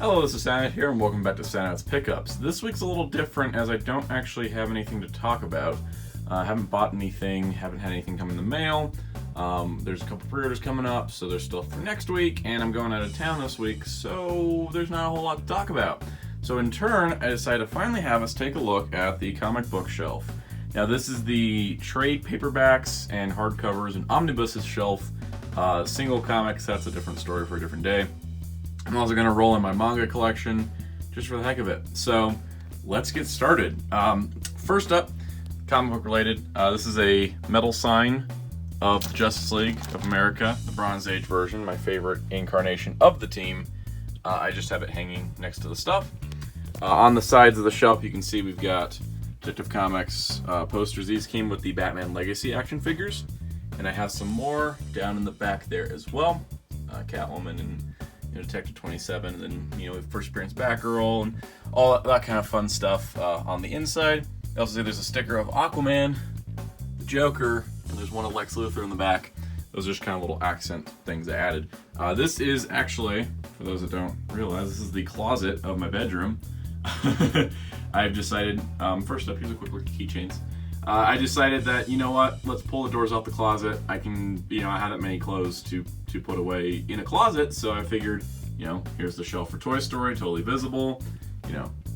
Hello, this is Soundout here, and welcome back to Soundout's Pickups. This week's a little different as I don't actually have anything to talk about. I haven't bought anything, haven't had anything come in the mail. There's a couple pre-orders coming up, so there's stuff for next week, and I'm going out of town this week, so there's not a whole lot to talk about. So in turn, I decided to finally have us take a look at the comic book shelf. Now this is the trade paperbacks and hardcovers and omnibuses shelf. Single comics, that's a different story for a different day. I'm also going to roll in my manga collection just for the heck of it. So let's get started. First up, comic book related. This is a metal sign of the Justice League of America, the Bronze Age version, my favorite incarnation of the team. I just have it hanging next to the stuff. On the sides of the shelf, you can see we've got Detective Comics posters. These came with the Batman Legacy action figures. And I have some more down in the back there as well. Catwoman and Detective 27, and then first appearance Batgirl and all that kind of fun stuff on the inside. I also see there's a sticker of Aquaman, the Joker, and there's one of Lex Luthor in the back. Those are just kind of little accent things I added. This is actually, for those that don't realize, this is the closet of my bedroom. I've decided, first up, here's a quick look at keychains. I decided that, let's pull the doors off the closet. I can, I have that many clothes to put away in a closet, so I figured, here's the shelf for Toy Story, totally visible.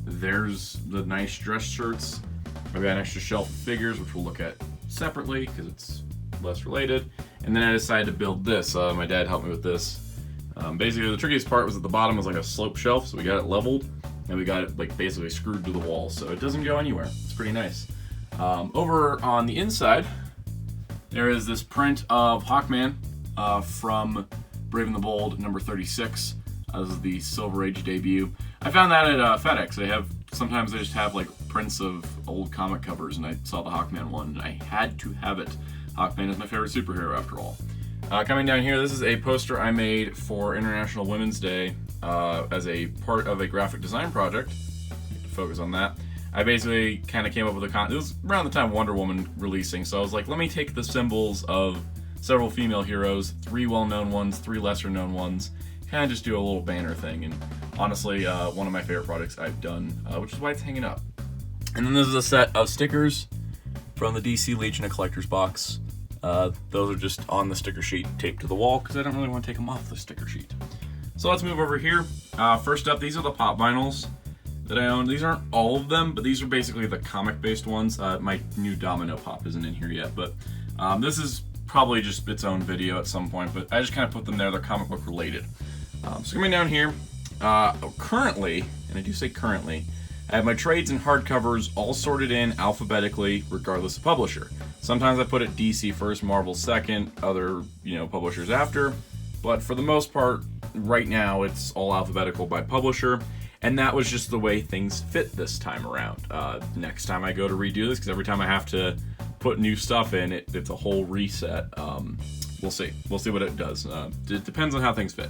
There's the nice dress shirts. I've got an extra shelf of figures, which we'll look at separately because it's less related. And then I decided to build this. My dad helped me with this. Basically, the trickiest part was at the bottom was like a slope shelf, so we got it leveled, and we got it basically screwed to the wall, so it doesn't go anywhere. It's pretty nice. Over on the inside, there is this print of Hawkman from Brave and the Bold number 36. This is the Silver Age debut. I found that at FedEx. Sometimes they just have prints of old comic covers, and I saw the Hawkman one, and I had to have it. Hawkman is my favorite superhero after all. Coming down here, this is a poster I made for International Women's Day as a part of a graphic design project. To focus on that. I basically kind of came up with it was around the time Wonder Woman releasing, so I was like, let me take the symbols of several female heroes, 3 well-known ones, 3 lesser-known ones, kind of just do a little banner thing, and honestly, one of my favorite projects I've done, which is why it's hanging up. And then this is a set of stickers from the DC Legion of Collector's box. Those are just on the sticker sheet taped to the wall, because I don't really want to take them off the sticker sheet. So let's move over here. First up, these are the pop vinyls that I own. These aren't all of them, but these are basically the comic-based ones. My new Domino Pop isn't in here yet, but this is probably just its own video at some point, but I just kind of put them there. They're comic book related. So coming down here, currently, and I do say currently, I have my trades and hardcovers all sorted in alphabetically, regardless of publisher. Sometimes I put it DC first, Marvel second, other publishers after, but for the most part, right now it's all alphabetical by publisher. And that was just the way things fit this time around. Next time I go to redo this, because every time I have to put new stuff in, it's a whole reset. We'll see. We'll see what it does. It depends on how things fit.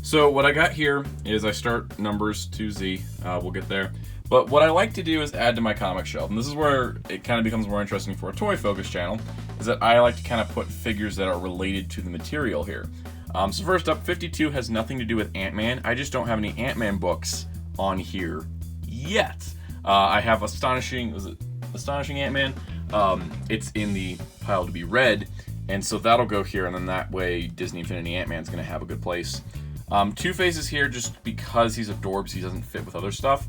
So what I got here is I start numbers to Z. We'll get there. But what I like to do is add to my comic shelf. And this is where it kind of becomes more interesting for a toy focus channel, is that I like to kind of put figures that are related to the material here. So first up, 52 has nothing to do with Ant-Man. I just don't have any Ant-Man books on here yet. I have Astonishing Ant-Man. It's in the pile to be read, and so that'll go here, and then that way Disney Infinity Ant-Man's gonna have a good place. Two-Face is here just because he's adorbs, he doesn't fit with other stuff.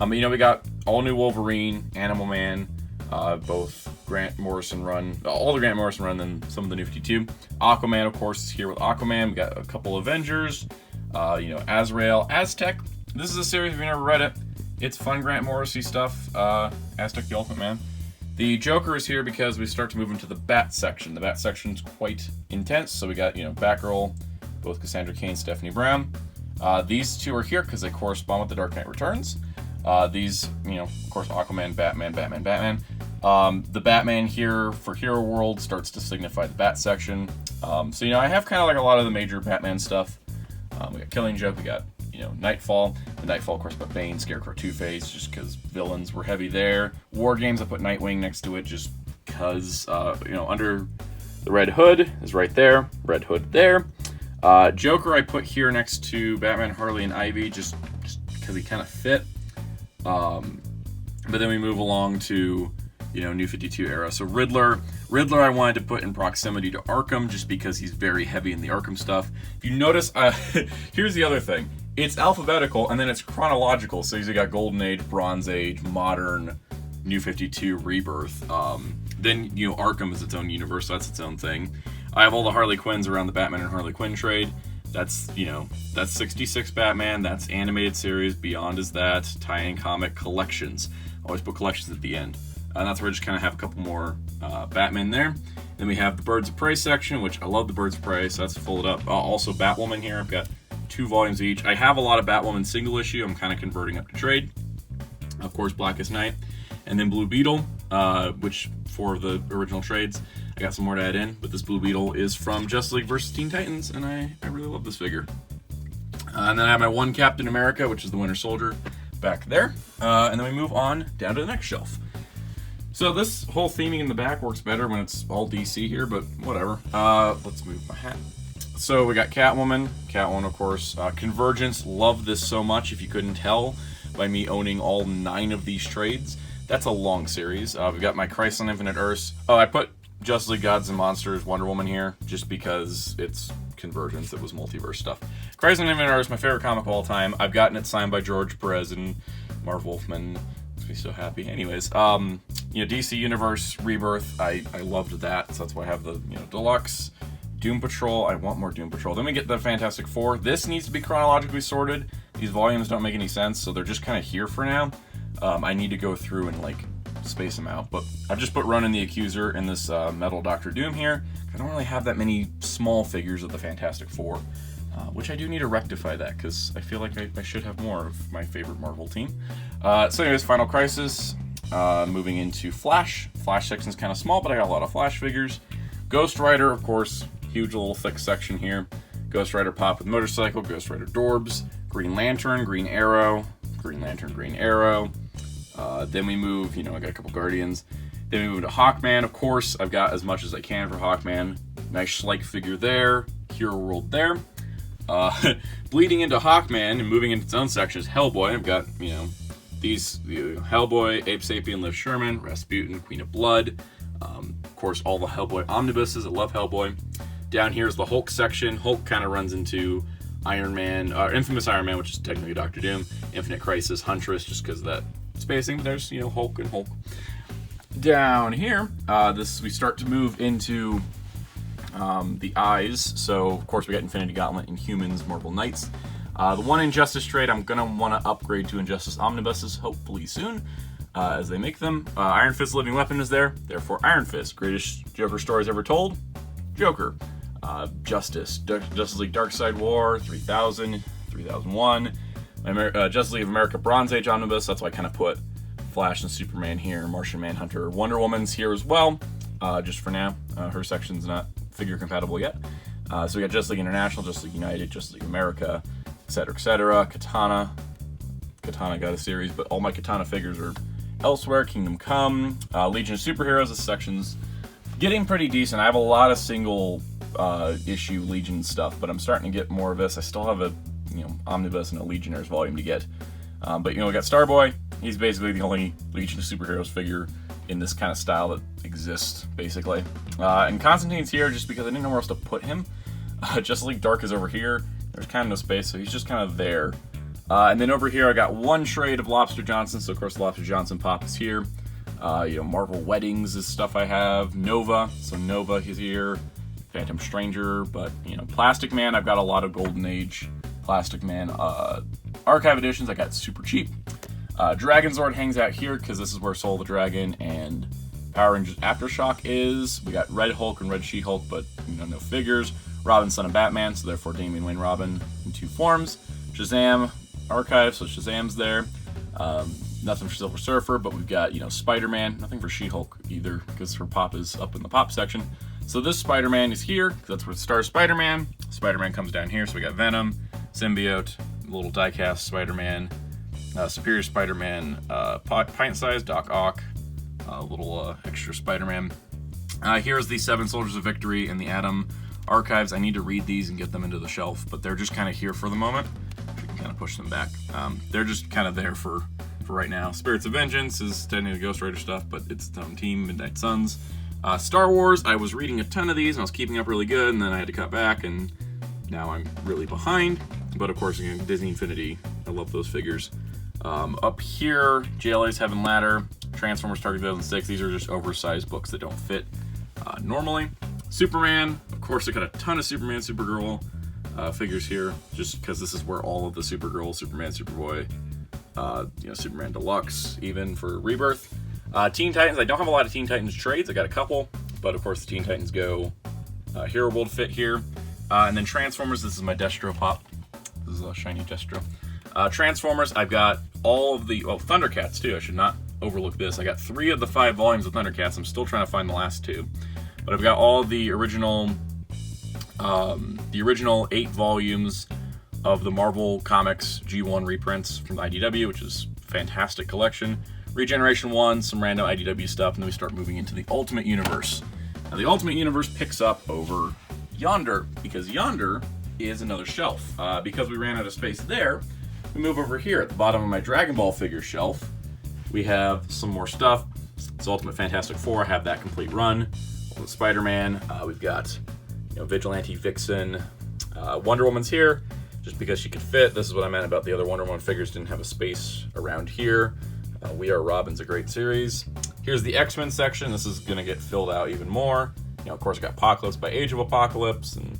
We got all new Wolverine, Animal Man, both Grant Morrison run, all the Grant Morrison run, and some of the new 52. Aquaman, of course, is here with Aquaman. We got a couple Avengers, Azrael, Aztec. This is a series, if you never read it, it's fun Grant Morrissey stuff, Aztec the Ultimate Man. The Joker is here because we start to move into the Bat section. The Bat section's quite intense, so we got, Batgirl, both Cassandra Cain, Stephanie Brown. These two are here because they correspond with The Dark Knight Returns. These, of course, Aquaman, Batman, Batman, Batman. The Batman here for Hero World starts to signify the Bat section. So, I have kind of like a lot of the major Batman stuff. We got Killing Joke, we got Nightfall. The Nightfall, of course, but Bane, Scarecrow, Two-Face, just because villains were heavy there. War Games, I put Nightwing next to it just because, under the Red Hood is right there. Red Hood there. Joker I put here next to Batman, Harley, and Ivy just because he kind of fit. But then we move along to, you know, New 52 era. So Riddler I wanted to put in proximity to Arkham just because he's very heavy in the Arkham stuff. If you notice, here's the other thing. It's alphabetical and then it's chronological. So you got Golden Age, Bronze Age, Modern, New 52, Rebirth. Then, you know, Arkham is its own universe, so that's its own thing. I have all the Harley Quinns around the Batman and Harley Quinn trade. That's, you know, that's 66 Batman, that's animated series, Beyond is that, tie-in comic, collections. Always put collections at the end. And that's where I just kind of have a couple more Batman there. Then we have the Birds of Prey section, which I love the Birds of Prey, so that's folded up. Also Batwoman here, I've got 2 volumes each. I have a lot of Batwoman single issue, I'm kind of converting up to trade. Of course, Blackest Night. And then Blue Beetle, which for the original trades, I got some more to add in, but this Blue Beetle is from Justice League vs. Teen Titans, and I really love this figure. And then I have my one Captain America, which is the Winter Soldier, back there. And then we move on down to the next shelf. So this whole theming in the back works better when it's all DC here, but whatever. Let's move my hat. So we got Catwoman, of course. Convergence, love this so much, if you couldn't tell by me owning all 9 of these trades. That's a long series. We've got my Crisis on Infinite Earths. Oh, I put Justice League Gods and Monsters, Wonder Woman here, just because it's Convergence, it was multiverse stuff. Crisis on Infinite Earths, my favorite comic of all time. I've gotten it signed by George Perez and Marv Wolfman. Makes me so happy. Anyways, you know, DC Universe, Rebirth, I loved that, so that's why I have the, you know, Deluxe. Doom Patrol, I want more Doom Patrol. Then we get the Fantastic Four. This needs to be chronologically sorted. These volumes don't make any sense, so they're just kind of here for now. I need to go through and, like, space them out. But I've just put Ronan the Accuser in this metal Doctor Doom here. I don't really have that many small figures of the Fantastic Four, which I do need to rectify that, because I feel like I should have more of my favorite Marvel team. So anyways, Final Crisis. Moving into Flash. Flash section's kind of small, but I got a lot of Flash figures. Ghost Rider, of course, huge little thick section here. Ghost Rider Pop with Motorcycle, Ghost Rider Dorbs, Green Lantern, Green Arrow, Green Lantern, Green Arrow. Then we move, you know, I got a couple Guardians. Then we move to Hawkman, of course. I've got as much as I can for Hawkman. Nice Schleich figure there. Hero World there. Bleeding into Hawkman and moving into its own section is Hellboy. I've got, you know, these, Hellboy, Ape Sapien, Liv Sherman, Rasputin, Queen of Blood. Of course, all the Hellboy omnibuses. I love Hellboy. Down here is the Hulk section. Hulk kind of runs into Iron Man, Infamous Iron Man, which is technically Doctor Doom, Infinite Crisis, Huntress, just because of that spacing. But there's, you know, Hulk and Hulk. Down here, we start to move into the Eyes. So, of course, we got Infinity Gauntlet, Inhumans, Marvel Knights. The one Injustice trade, I'm going to want to upgrade to Injustice Omnibuses, hopefully soon, as they make them. Iron Fist Living Weapon is there, therefore Iron Fist. Greatest Joker stories ever told, Joker. Justice League Darkseid War, 3000, 3001. Justice League of America Bronze Age Omnibus, that's why I kind of put Flash and Superman here, Martian Manhunter. Wonder Woman's here as well, just for now. Her section's not figure compatible yet. So we got Justice League International, Justice League United, Justice League America, etc., etc. Katana got a series, but all my Katana figures are elsewhere. Kingdom Come, Legion of Superheroes. This section's getting pretty decent. I have a lot of single issue Legion stuff, but I'm starting to get more of this. I still have a, you know, Omnibus and a Legionnaires volume to get. But, you know, we got Starboy. He's basically the only Legion of Superheroes figure in this kind of style that exists, basically. And Constantine's here just because I didn't know where else to put him. Justice League Dark is over here. There's kind of no space, so he's just kind of there. And then over here, I got one trade of Lobster Johnson. So, of course, Lobster Johnson pop is here. You know, Marvel Weddings is stuff I have. Nova. So, Nova, he's here. Phantom Stranger. But, you know, Plastic Man, I've got a lot of Golden Age Plastic Man archive editions. I got super cheap. Dragon Zord hangs out here because this is where Soul of the Dragon and Power Rangers Aftershock is. We got Red Hulk and Red She-Hulk, but, you know, no figures. Robin, Son of Batman, so therefore Damian Wayne Robin in 2 forms. Shazam archive, so Shazam's there. Nothing for Silver Surfer, but we've got, you know, Spider-Man. Nothing for She-Hulk either, because her pop is up in the pop section. So this Spider-Man is here, because that's where it stars Spider-Man. Spider-Man comes down here, so we got Venom, Symbiote, little die-cast Spider-Man, Superior Spider-Man, pint-sized Doc Ock, little extra Spider-Man. Here's the 7 Soldiers of Victory and the Atom archives. I need to read these and get them into the shelf, but they're just kind of here for the moment. You can kind of push them back. They're just kind of there for right now. Spirits of Vengeance is technically Ghost Rider stuff, but it's its own team, Midnight Suns. Star Wars, I was reading a ton of these, and I was keeping up really good, and then I had to cut back, and now I'm really behind. But of course, again, Disney Infinity, I love those figures. Up here, JLA's Heaven Ladder, Transformers Target 2006, these are just oversized books that don't fit normally. Superman, of course, I got a ton of Superman, Supergirl figures here, just because this is where all of the Supergirl, Superman, Superboy, Superman Deluxe, even for Rebirth. Teen Titans, I don't have a lot of Teen Titans trades, I got a couple, but of course the Teen Titans Go Hero World fit here. And then Transformers, this is my Destro pop. This is a shiny Destro. Transformers, I've got all of the, Thundercats too, I should not overlook this. I got 3 of the 5 volumes of Thundercats, I'm still trying to find the last 2. But I've got all of the original 8 volumes of the Marvel Comics G1 reprints from the IDW, which is a fantastic collection. Regeneration 1, some random IDW stuff, and then we start moving into the Ultimate Universe. Now the Ultimate Universe picks up over yonder, because yonder is another shelf. Because we ran out of space there, we move over here at the bottom of my Dragon Ball figure shelf. We have some more stuff. It's Ultimate Fantastic Four, I have that complete run. Spider-Man, we've got Vigilante Vixen, Wonder Woman's here, just because she could fit. This is what I meant about the other Wonder Woman figures didn't have a space around here. We Are Robin's a great series. Here's the X-Men section. This is gonna get filled out even more. Of course, I got Apocalypse by Age of Apocalypse and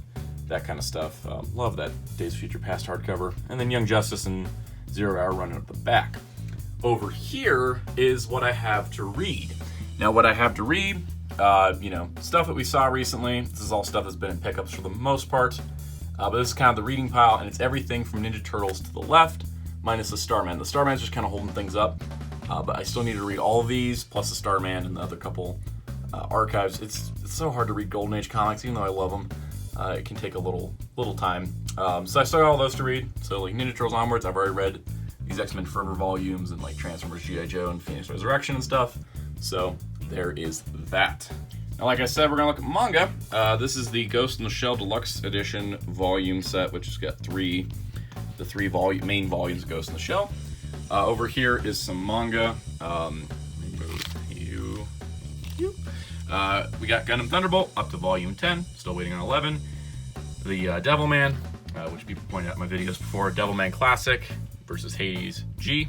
that kind of stuff. Love that Days of Future Past hardcover. And then Young Justice and Zero Hour running up the back. Over here is what I have to read. Now, what I have to read, stuff that we saw recently. This is all stuff that's been in pickups for the most part. But this is kind of the reading pile, and it's everything from Ninja Turtles to the left, minus the Starman. The Starman's just kind of holding things up. But I still need to read all of these, plus the Starman and the other couple archives. It's so hard to read Golden Age comics, even though I love them. It can take a little time. So I still got all those to read. So like Ninja Turtles onwards, I've already read these X-Men Forever volumes and like Transformers, G.I. Joe, and Phoenix Resurrection and stuff. So there is that. Now, like I said, we're gonna look at manga. This is the Ghost in the Shell Deluxe Edition volume set, which has got the three main volumes of Ghost in the Shell. Over here is some manga. We got Gundam Thunderbolt up to volume 10, still waiting on 11. The Devilman, which people pointed out in my videos before, Devilman Classic versus Hades G.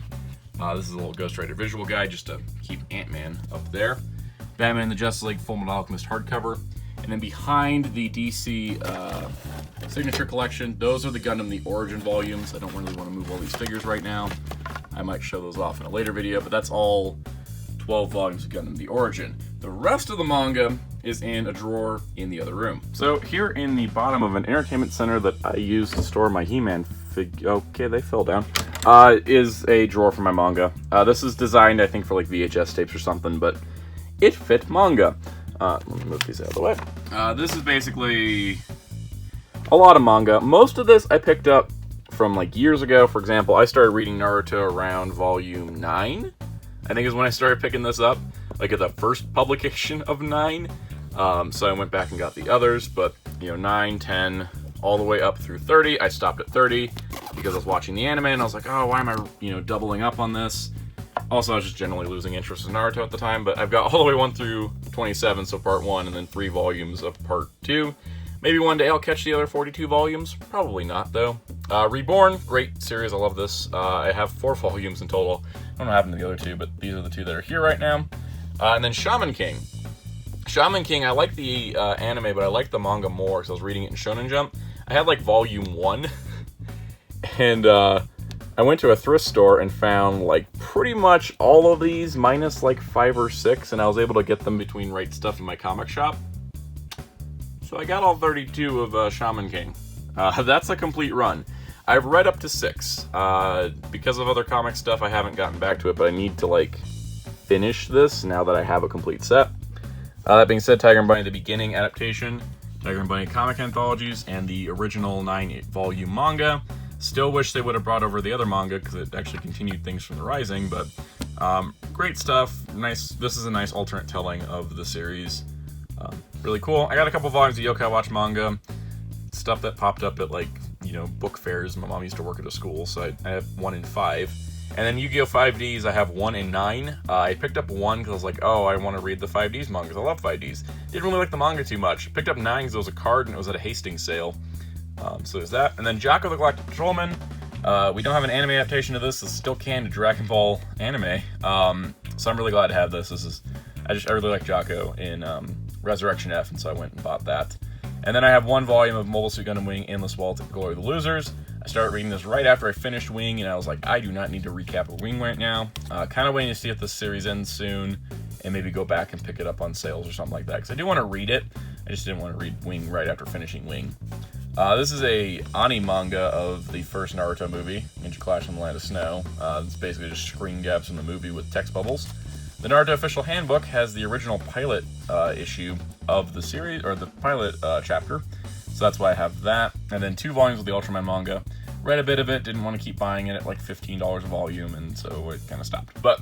This is a little Ghost Rider visual guide just to keep Ant-Man up there. Batman and the Justice League Full Metal Alchemist hardcover. And then behind the DC Signature Collection, those are the Gundam The Origin volumes. I don't really want to move all these figures right now. I might show those off in a later video, but that's all 12 volumes of Gundam The Origin. The rest of the manga is in a drawer in the other room. So here in the bottom of an entertainment center that I use to store my He-Man okay, they fell down, is a drawer for my manga. This is designed, I think, for like VHS tapes or something, but it fit manga. Let me move these out of the way. This is basically a lot of manga. Most of this I picked up from like years ago. For example, I started reading Naruto around volume 9. I think is when I started picking this up, like at the first publication of 9. So I went back and got the others, but 9, 10, all the way up through 30. I stopped at 30 because I was watching the anime and I was like, oh, why am I, doubling up on this? Also, I was just generally losing interest in Naruto at the time, but I've got all the way 1 through 27, so part 1, and then 3 volumes of part 2. Maybe one day I'll catch the other 42 volumes. Probably not, though. Reborn, great series. I love this. I have 4 volumes in total. I don't know what happened to the other 2, but these are the 2 that are here right now. And then Shaman King. Shaman King, I like the anime, but I like the manga more because I was reading it in Shonen Jump. I had like volume 1, and I went to a thrift store and found like pretty much all of these minus like 5 or 6, and I was able to get them between Right Stuff in my comic shop. So I got all 32 of Shaman King. That's a complete run. I've read up to 6. Because of other comic stuff, I haven't gotten back to it, but I need to like finish this now that I have a complete set. That being said, Tiger and Bunny The Beginning adaptation, Tiger and Bunny comic anthologies, and the original 9-volume manga. Still wish they would have brought over the other manga because it actually continued things from the Rising, but great stuff. Nice. This is a nice alternate telling of the series. Really cool. I got a couple volumes of Yokai Watch manga, stuff that popped up at like book fairs. My mom used to work at a school, so I have 1 in 5. And then Yu-Gi-Oh! 5Ds, I have 1 in 9. I picked up 1 because I was like, oh, I want to read the 5Ds manga because I love 5Ds. Didn't really like the manga too much. Picked up 9 because it was a card and it was at a Hastings sale. So there's that. And then Jocko the Galactic Patrolman. We don't have an anime adaptation of this. This is still canon to Dragon Ball anime. So I'm really glad to have this. I really like Jocko in Resurrection F, and so I went and bought that. And then I have 1 volume of Mobile Suit Gundam Wing Endless Waltz at Glory of the Losers. I started reading this right after I finished Wing, and I was like, I do not need to recap a Wing right now. Kind of waiting to see if this series ends soon, and maybe go back and pick it up on sales or something like that, because I do want to read it. I just didn't want to read Wing right after finishing Wing. This is a Ani manga of the first Naruto movie, Ninja Clash on the Land of Snow. It's basically just screen gaps from the movie with text bubbles. The Naruto official handbook has the original pilot issue of the series, or the pilot chapter, so that's why I have that. And then 2 volumes of the Ultraman manga. Read a bit of it, didn't want to keep buying it at like $15 a volume, and so it kind of stopped. But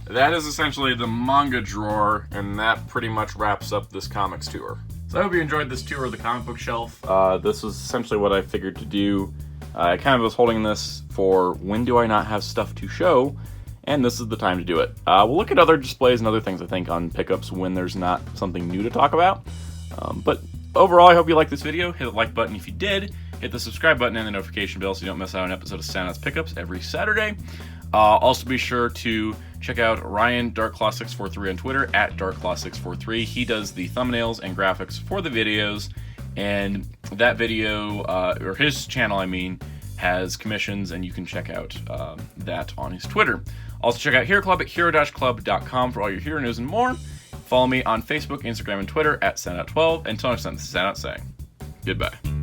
that is essentially the manga drawer, and that pretty much wraps up this comics tour. So I hope you enjoyed this tour of the comic book shelf. This was essentially what I figured to do. I kind of was holding this for when do I not have stuff to show, and this is the time to do it. We'll look at other displays and other things, I think, on pickups when there's not something new to talk about. But overall, I hope you liked this video. Hit the like button if you did. Hit the subscribe button and the notification bell so you don't miss out on an episode of Soundout's Pickups every Saturday. Also be sure to check out Ryan DarkClaw643 on Twitter, at DarkClaw643. He does the thumbnails and graphics for the videos, and that video, or his channel, I mean, has commissions, and you can check out that on his Twitter. Also check out Hero Club at hero-club.com for all your hero news and more. Follow me on Facebook, Instagram, and Twitter at Soundout12. Until next time, this is Soundout saying goodbye.